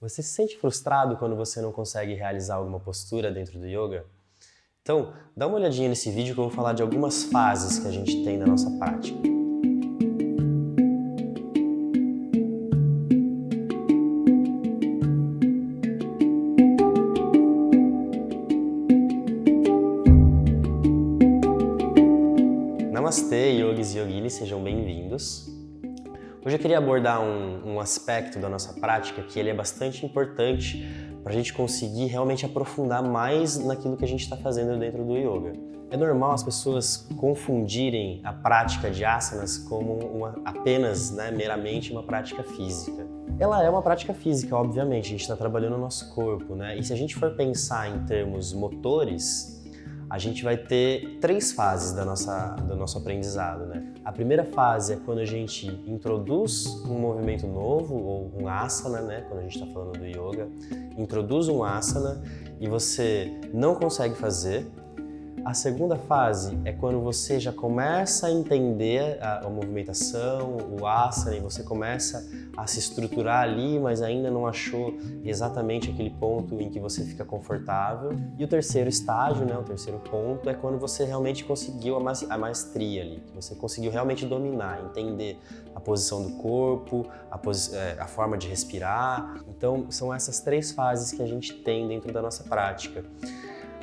Você se sente frustrado quando você não consegue realizar alguma postura dentro do yoga? Então, dá uma olhadinha nesse vídeo que eu vou falar de algumas fases que a gente tem na nossa prática. Namastê, yogis e yoginis, sejam bem-vindos. Hoje eu queria abordar um aspecto da nossa prática que ele é bastante importante para a gente conseguir realmente aprofundar mais naquilo que a gente está fazendo dentro do yoga. É normal as pessoas confundirem a prática de asanas como apenas, meramente uma prática física. Ela é uma prática física, obviamente, a gente está trabalhando o nosso corpo, né? E se a gente for pensar em termos motores, a gente vai ter três fases do nosso aprendizado, né? A primeira fase é quando a gente introduz um movimento novo, ou um asana, né? Quando a gente está falando do yoga, introduz um asana e você não consegue fazer. A segunda fase é quando você já começa a entender a movimentação, o asana, e você começa a se estruturar ali, mas ainda não achou exatamente aquele ponto em que você fica confortável. E o terceiro estágio, né, o terceiro ponto, é quando você realmente conseguiu a maestria ali, que você conseguiu realmente dominar, entender a posição do corpo, a forma de respirar. Então, são essas três fases que a gente tem dentro da nossa prática.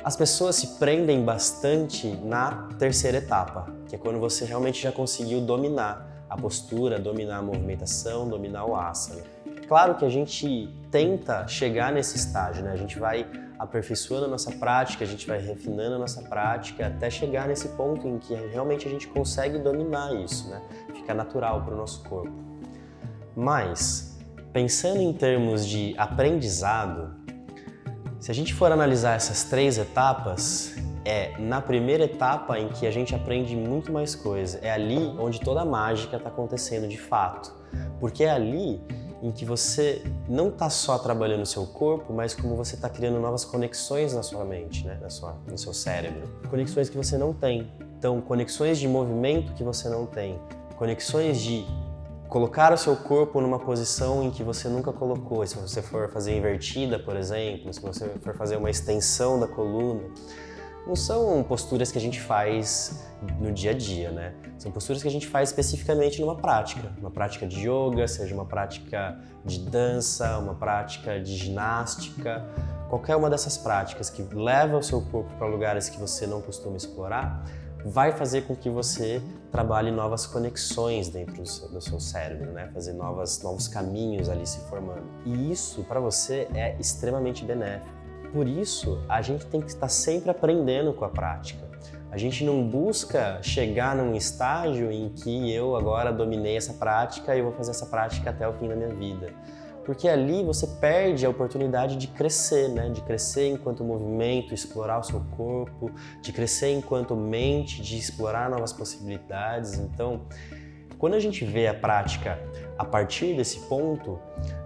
As pessoas se prendem bastante na terceira etapa, que é quando você realmente já conseguiu dominar a postura, dominar a movimentação, dominar o asana. Claro que a gente tenta chegar nesse estágio, né? A gente vai aperfeiçoando a nossa prática, a gente vai refinando a nossa prática até chegar nesse ponto em que realmente a gente consegue dominar isso, né? Fica natural para o nosso corpo. Mas, pensando em termos de aprendizado, se a gente for analisar essas três etapas, é na primeira etapa em que a gente aprende muito mais coisa. É ali onde toda a mágica está acontecendo de fato. Porque é ali em que você não está só trabalhando o seu corpo, mas como você está criando novas conexões na sua mente, né? No seu cérebro. Conexões que você não tem. Então, conexões de movimento que você não tem. Conexões de colocar o seu corpo numa posição em que você nunca colocou. Se você for fazer invertida, por exemplo, se você for fazer uma extensão da coluna, não são posturas que a gente faz no dia a dia, né? São posturas que a gente faz especificamente numa prática. Uma prática de yoga, seja uma prática de dança, uma prática de ginástica. Qualquer uma dessas práticas que leva o seu corpo para lugares que você não costuma explorar, vai fazer com que você trabalhe novas conexões dentro do seu cérebro, né? Fazer novos caminhos ali se formando. E isso, para você, é extremamente benéfico. Por isso, a gente tem que estar sempre aprendendo com a prática. A gente não busca chegar num estágio em que eu agora dominei essa prática e eu vou fazer essa prática até o fim da minha vida. Porque ali você perde a oportunidade de crescer, né? De crescer enquanto movimento, explorar o seu corpo, de crescer enquanto mente, de explorar novas possibilidades. Então, quando a gente vê a prática a partir desse ponto,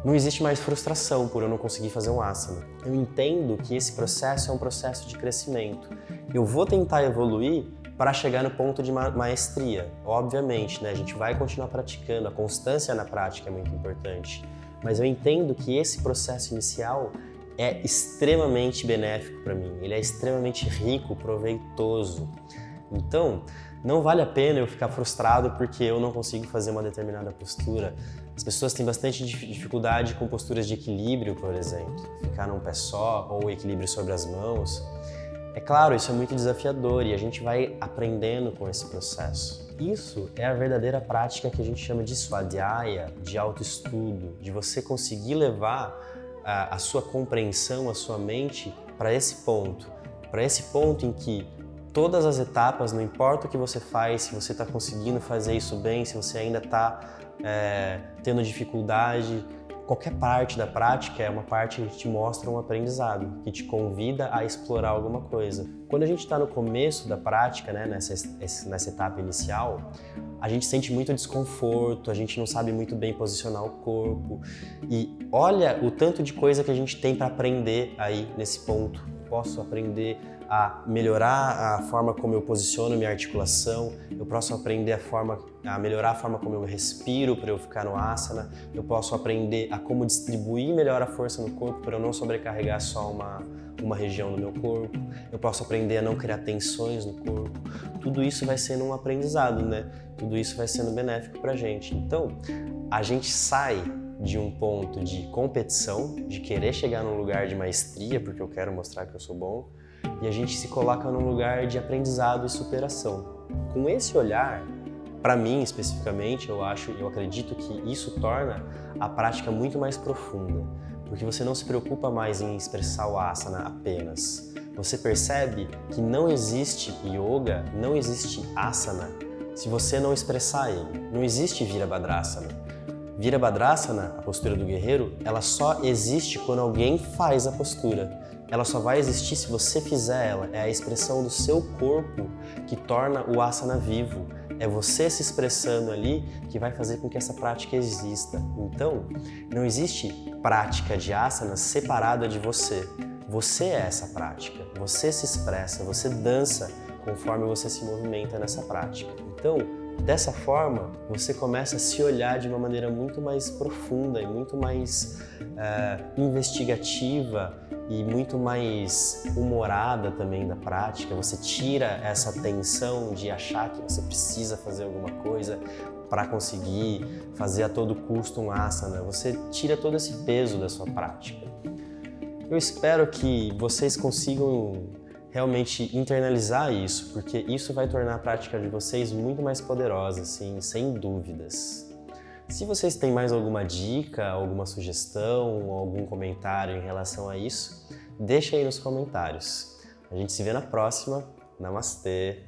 não existe mais frustração por eu não conseguir fazer um asana. Eu entendo que esse processo é um processo de crescimento. Eu vou tentar evoluir para chegar no ponto de maestria. Obviamente, né? A gente vai continuar praticando, a constância na prática é muito importante. Mas eu entendo que esse processo inicial é extremamente benéfico para mim, ele é extremamente rico, proveitoso. Então, não vale a pena eu ficar frustrado porque eu não consigo fazer uma determinada postura. As pessoas têm bastante dificuldade com posturas de equilíbrio, por exemplo, ficar num pé só ou equilíbrio sobre as mãos. É claro, isso é muito desafiador e a gente vai aprendendo com esse processo. Isso é a verdadeira prática que a gente chama de swadhyaya, de autoestudo, de você conseguir levar a sua compreensão, a sua mente para esse ponto em que todas as etapas, não importa o que você faz, se você está conseguindo fazer isso bem, se você ainda está tendo dificuldade, qualquer parte da prática é uma parte que te mostra um aprendizado, que te convida a explorar alguma coisa. Quando a gente está no começo da prática, né, nessa etapa inicial, a gente sente muito desconforto, a gente não sabe muito bem posicionar o corpo. E olha o tanto de coisa que a gente tem para aprender aí nesse ponto. Posso aprender a melhorar a forma como eu posiciono minha articulação, eu posso aprender a melhorar a forma como eu respiro para eu ficar no asana, eu posso aprender a como distribuir melhor a força no corpo para eu não sobrecarregar só uma região do meu corpo, eu posso aprender a não criar tensões no corpo. Tudo isso vai sendo um aprendizado, né? Tudo isso vai sendo benéfico pra gente. Então, a gente sai de um ponto de competição, de querer chegar num lugar de maestria, porque eu quero mostrar que eu sou bom, e a gente se coloca num lugar de aprendizado e superação. Com esse olhar, para mim especificamente, eu acredito que isso torna a prática muito mais profunda, porque você não se preocupa mais em expressar o asana apenas. Você percebe que não existe yoga, não existe asana, se você não expressar ele. Não existe Virabhadrasana. Virabhadrasana, a postura do guerreiro, ela só existe quando alguém faz a postura. Ela só vai existir se você fizer ela. É a expressão do seu corpo que torna o asana vivo. É você se expressando ali que vai fazer com que essa prática exista. Então, não existe prática de asana separada de você. Você é essa prática. Você se expressa, você dança conforme você se movimenta nessa prática. Então, dessa forma, você começa a se olhar de uma maneira muito mais profunda e muito mais investigativa e muito mais humorada também da prática. Você tira essa tensão de achar que você precisa fazer alguma coisa para conseguir fazer a todo custo um asana. Você tira todo esse peso da sua prática. Eu espero que vocês consigam realmente internalizar isso, porque isso vai tornar a prática de vocês muito mais poderosa, assim, sem dúvidas. Se vocês têm mais alguma dica, alguma sugestão, algum comentário em relação a isso, deixa aí nos comentários. A gente se vê na próxima. Namastê!